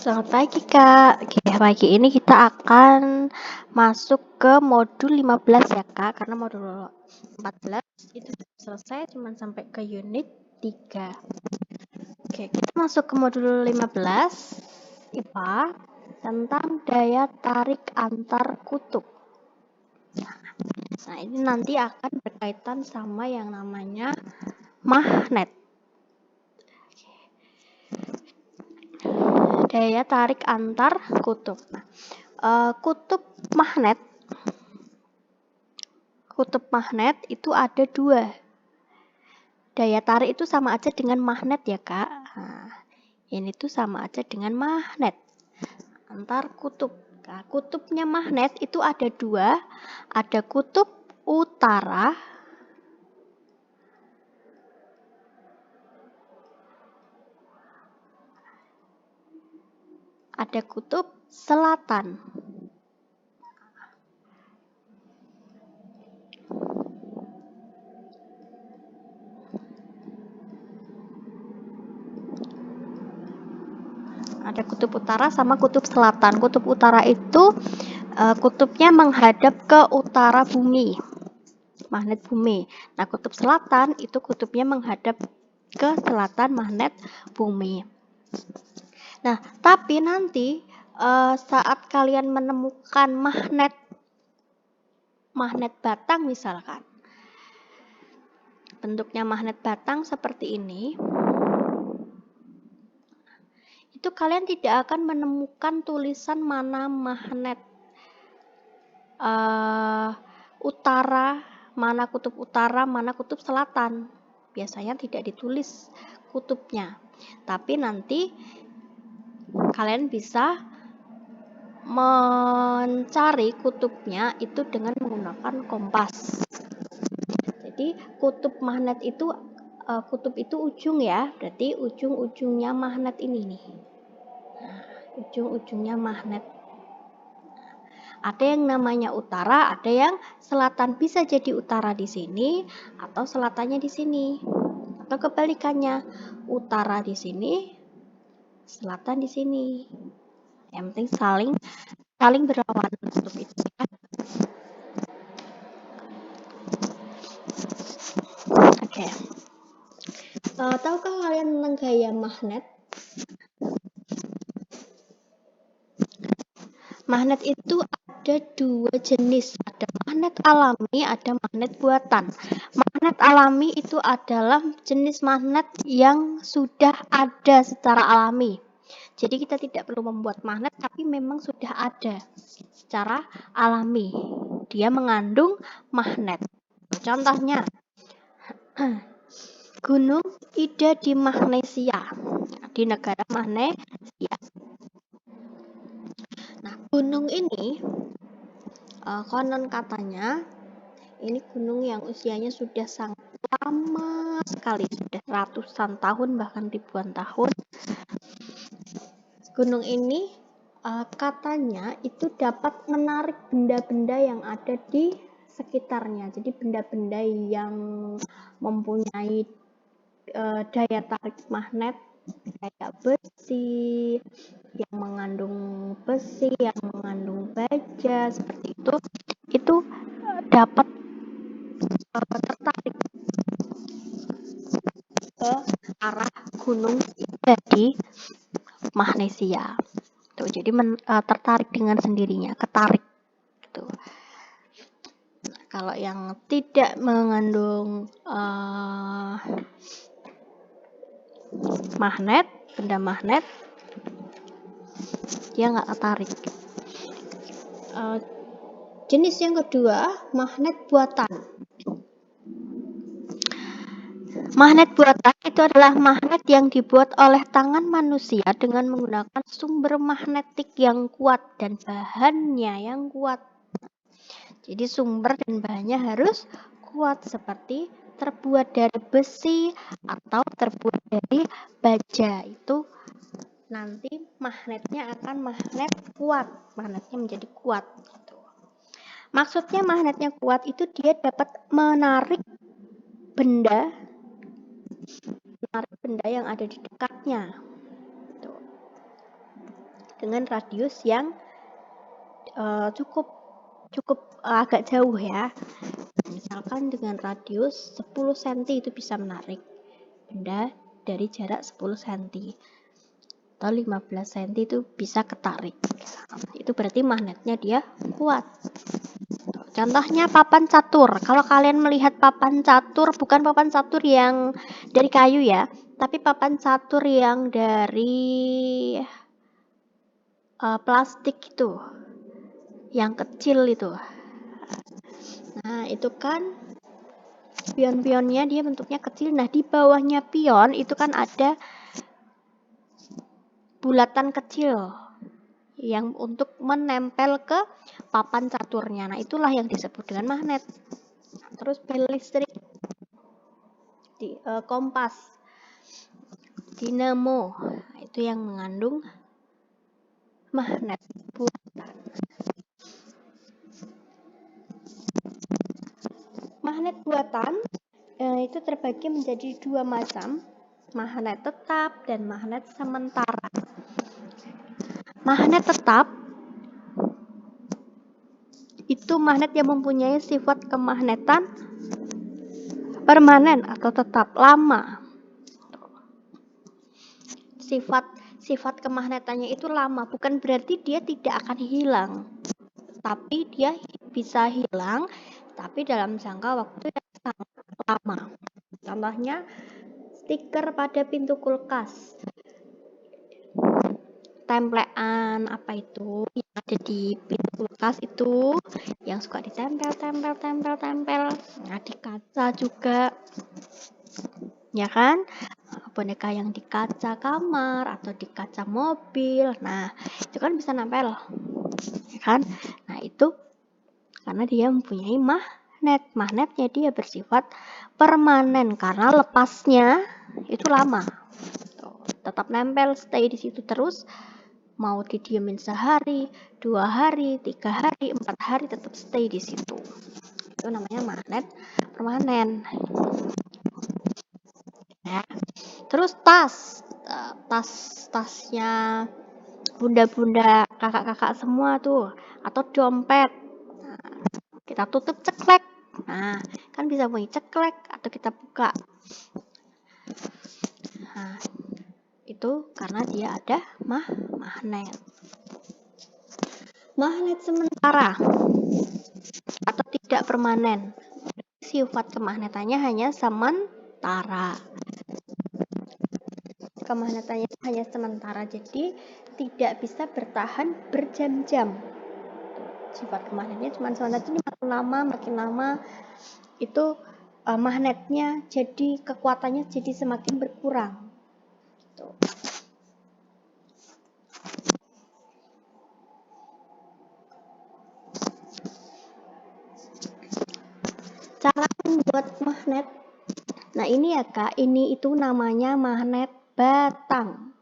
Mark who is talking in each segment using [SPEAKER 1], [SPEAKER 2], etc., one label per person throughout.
[SPEAKER 1] Selamat pagi Kak. Oke, pagi ini kita akan masuk ke modul 15 ya Kak, karena modul 14 itu selesai cuma sampai ke unit 3. Oke, kita masuk ke modul 15 IPA tentang daya tarik antar kutub. Nah, ini nanti akan berkaitan sama yang namanya magnet. Daya tarik antar kutub. Nah, kutub magnet itu ada 2. Daya tarik itu sama aja dengan magnet ya Kak. Nah, ini tuh sama aja dengan magnet antar kutub. Nah, kutubnya magnet itu ada 2. Ada kutub utara, ada kutub selatan. Ada kutub utara sama kutub selatan. Kutub utara itu kutubnya menghadap ke utara bumi, magnet bumi. Nah, kutub selatan itu kutubnya menghadap ke selatan, magnet bumi. Nah, tapi nanti saat kalian menemukan magnet batang misalkan, bentuknya magnet batang seperti ini, itu kalian tidak akan menemukan tulisan mana magnet utara, mana kutub utara, mana kutub selatan. Biasanya tidak ditulis kutubnya, tapi nanti kalian bisa mencari kutubnya itu dengan menggunakan kompas. Jadi kutub magnet itu kutub itu ujung ya, berarti ujung-ujungnya magnet ini nih. Nah, ujung-ujungnya magnet. Ada yang namanya utara, ada yang selatan. Bisa jadi utara di sini atau selatannya di sini. Atau kebalikannya, utara di sini, selatan di sini. Yang penting saling berlawanan kutub itu ya. Oke. Tahukah kalian tentang gaya magnet? Magnet itu ada 2 jenis, ada magnet alami, ada magnet buatan. Magnet alami itu adalah jenis magnet yang sudah ada secara alami. Jadi kita tidak perlu membuat magnet, tapi memang sudah ada secara alami. Dia mengandung magnet. Contohnya, Gunung Ida di Magnesia, di negara Magnesia. Nah, gunung ini konon katanya ini gunung yang usianya sudah sangat lama sekali, sudah ratusan tahun bahkan ribuan tahun. Gunung ini katanya itu dapat menarik benda-benda yang ada di sekitarnya. Jadi benda-benda yang mempunyai daya tarik magnet kayak besi, yang mengandung besi, yang mengandung baja seperti itu dapat tertarik ke arah gunung Ida di Magnesia. Tuh, jadi tertarik dengan sendirinya, ketarik gitu. Kalau yang tidak mengandung magnet, benda magnet, dia nggak tertarik. Jenis yang kedua, magnet buatan. Magnet buatan itu adalah magnet yang dibuat oleh tangan manusia dengan menggunakan sumber magnetik yang kuat dan bahannya yang kuat. Jadi sumber dan bahannya harus kuat, seperti terbuat dari besi atau terbuat dari baja. Itu nanti magnetnya akan magnet kuat, magnetnya menjadi kuat gitu. Maksudnya magnetnya kuat itu dia dapat menarik benda yang ada di dekatnya gitu. dengan radius yang cukup agak jauh ya. Misalkan dengan radius 10 cm itu bisa menarik benda dari jarak 10 cm atau 15 cm itu bisa ketarik. Itu berarti magnetnya dia kuat. Contohnya papan catur. Kalau kalian melihat papan catur, bukan papan catur yang dari kayu ya, tapi papan catur yang dari plastik itu, yang kecil itu. Nah, itu kan pion-pionnya dia bentuknya kecil. Nah, di bawahnya pion itu kan ada bulatan kecil yang untuk menempel ke papan caturnya. Nah, itulah yang disebut dengan magnet. Nah, terus bel listrik, kompas, dinamo, nah, itu yang mengandung magnet buatan. Magnet buatan itu terbagi menjadi dua macam, magnet tetap dan magnet sementara. Magnet tetap itu magnet yang mempunyai sifat kemagnetan permanen atau tetap lama. Sifat kemagnetannya itu lama, bukan berarti dia tidak akan hilang, tapi dia bisa hilang tapi dalam jangka waktu yang sangat lama. Contohnya stiker pada pintu kulkas, templean apa itu yang ada di pintu kulkas itu yang suka ditempel. Nah, di kaca juga ya kan, boneka yang di kaca kamar atau di kaca mobil. Nah, itu kan bisa nempel ya kan. Nah, itu karena dia mempunyai magnetnya dia bersifat permanen karena lepasnya itu lama. Tetap nempel, stay di situ terus. Mau didiemin sehari, 2 hari, 3 hari, 4 hari tetap stay di situ. Itu namanya magnet permanen. Ya. Terus tasnya bunda-bunda, kakak-kakak semua tuh, atau dompet. Nah, kita tutup ceklek. Nah, kan bisa bunyi ceklek atau kita buka. Nah, itu karena dia ada magnet. Magnet sementara atau tidak permanen. Sifat kemagnetannya hanya sementara. Kemagnetannya hanya sementara, jadi tidak bisa bertahan berjam-jam. Sifat magnetnya cuma sementara, jadi makin lama itu magnetnya jadi kekuatannya jadi semakin berkurang. Tuh. Cara membuat magnet. Nah, ini ya Kak, ini itu namanya magnet batang.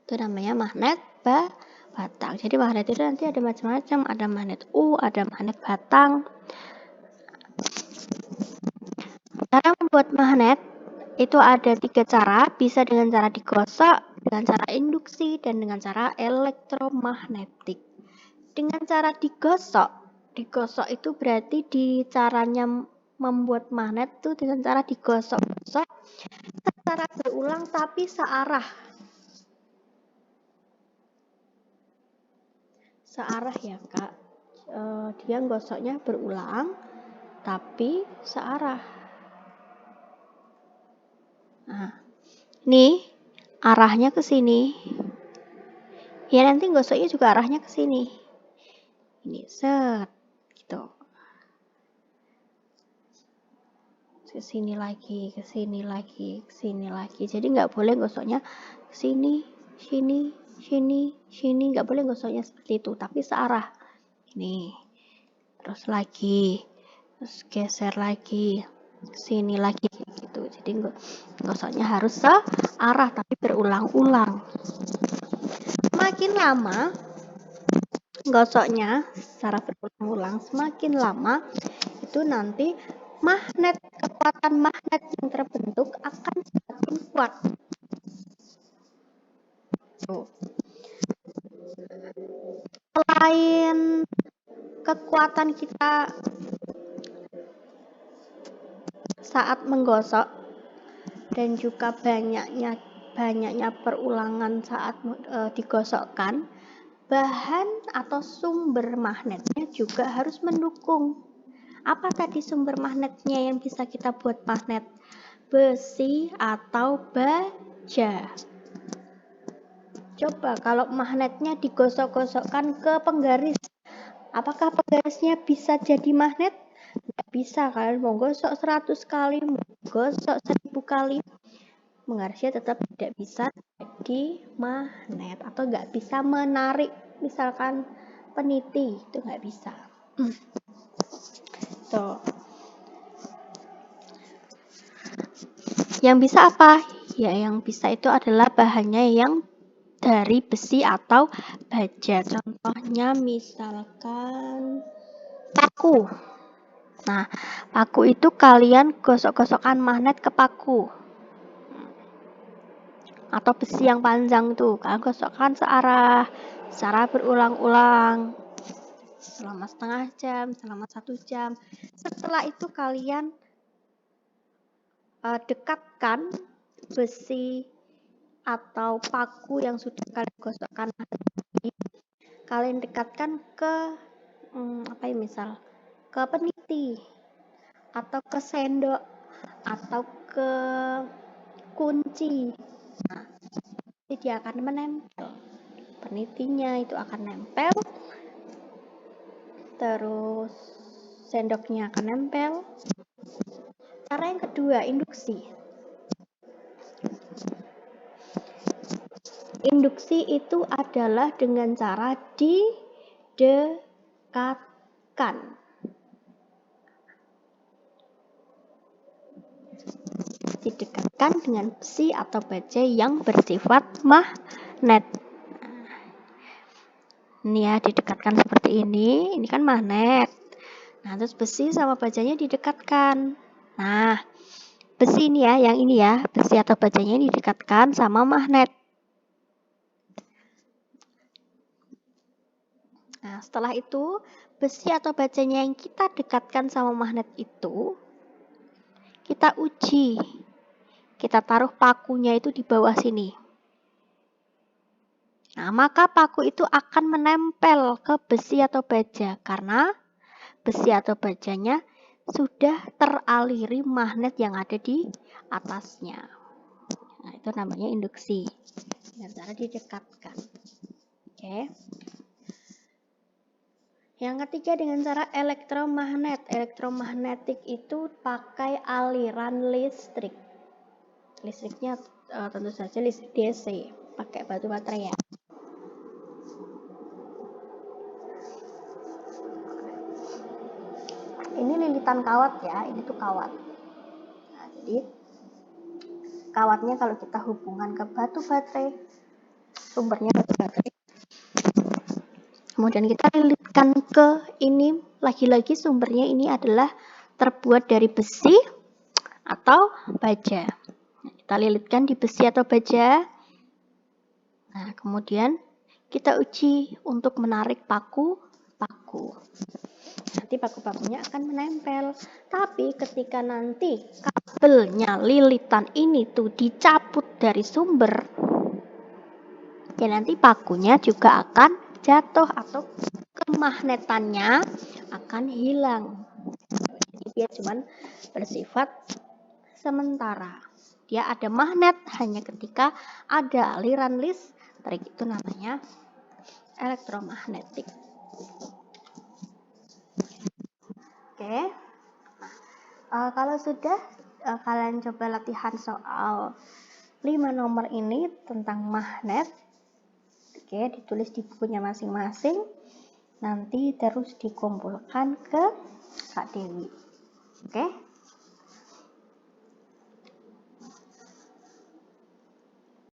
[SPEAKER 1] Itu namanya magnet batang. Jadi magnet itu nanti ada macam-macam, ada magnet ada magnet batang. Cara membuat magnet itu ada 3 cara, bisa dengan cara digosok, dengan cara induksi, dan dengan cara elektromagnetik. Dengan cara digosok itu berarti di caranya membuat magnet itu dengan cara digosok-gosok secara berulang tapi searah ya Kak. Dia gosoknya berulang tapi searah. Nah, nih arahnya ke sini. Ya nanti gosoknya juga arahnya ke sini. Ini set gitu. Ke sini lagi. Jadi nggak boleh gosoknya ke sini, sini, nggak boleh gosoknya seperti itu, tapi searah. Nih, terus lagi, terus geser lagi, sini lagi gitu. Jadi gosoknya harus searah tapi berulang-ulang. Semakin lama gosoknya secara berulang-ulang, semakin lama itu nanti kekuatan magnet yang terbentuk akan semakin kuat. Tuh. Selain kekuatan kita saat menggosok dan juga banyaknya perulangan saat digosokkan, bahan atau sumber magnetnya juga harus mendukung. Apa tadi sumber magnetnya yang bisa kita buat magnet? Besi atau baja. Coba kalau magnetnya digosok-gosokkan ke penggaris, apakah penggarisnya bisa jadi magnet? Nggak bisa. Kalian mau gosok 100 kali, mau gosok 1000 kali, penggarisnya tetap tidak bisa jadi magnet atau nggak bisa menarik, misalkan peniti itu nggak bisa. Tuh. Yang bisa apa? Ya, yang bisa itu adalah bahannya yang dari besi atau baja. Contohnya misalkan paku. Nah, paku itu kalian gosok-gosokkan magnet ke paku. Atau besi yang panjang tuh, kalian gosokkan secara berulang-ulang. Selama setengah jam, selama 1 jam. Setelah itu kalian dekatkan besi atau paku yang sudah kalian gosokkan, kalian dekatkan ke misal ke peniti atau ke sendok atau ke kunci. Nah, dia akan menempel, penitinya itu akan nempel, terus sendoknya akan nempel. Cara yang kedua, induksi. Induksi itu adalah dengan cara didekatkan. Didekatkan dengan besi atau baja yang bersifat magnet. Ini ya, didekatkan seperti ini kan magnet. Nah, terus besi sama bajanya didekatkan. Nah, besi ini ya, yang ini ya, besi atau bajanya ini didekatkan sama magnet. Nah, setelah itu besi atau bajanya yang kita dekatkan sama magnet itu kita uji. Kita taruh pakunya itu di bawah sini. Nah, maka paku itu akan menempel ke besi atau baja karena besi atau bajanya sudah teraliri magnet yang ada di atasnya. Nah, itu namanya induksi. Dengan cara didekatkan. Oke. Yang ketiga dengan cara elektromagnet. Elektromagnetik itu pakai aliran listrik. Listriknya tentu saja listrik DC, pakai batu baterai ya. Ini lilitan kawat ya, ini tuh kawat. Nah, jadi kawatnya kalau kita hubungkan ke batu baterai, sumbernya batu baterai, kemudian kita lilitkan ke ini, lagi-lagi sumbernya ini adalah terbuat dari besi atau baja. Kita lilitkan di besi atau baja. Nah, kemudian kita uji untuk menarik paku. Nanti paku-pakunya akan menempel. Tapi ketika nanti kabelnya lilitan ini tuh dicabut dari sumber, ya nanti pakunya juga akan jatuh atau kemagnetannya akan hilang. Jadi dia cuman bersifat sementara. Dia ada magnet hanya ketika ada aliran listrik, itu namanya elektromagnetik. Oke. Kalau sudah kalian coba latihan soal 5 nomor ini tentang magnet. Oke, ditulis di bukunya masing-masing. Nanti terus dikumpulkan ke Kak Dewi. Oke.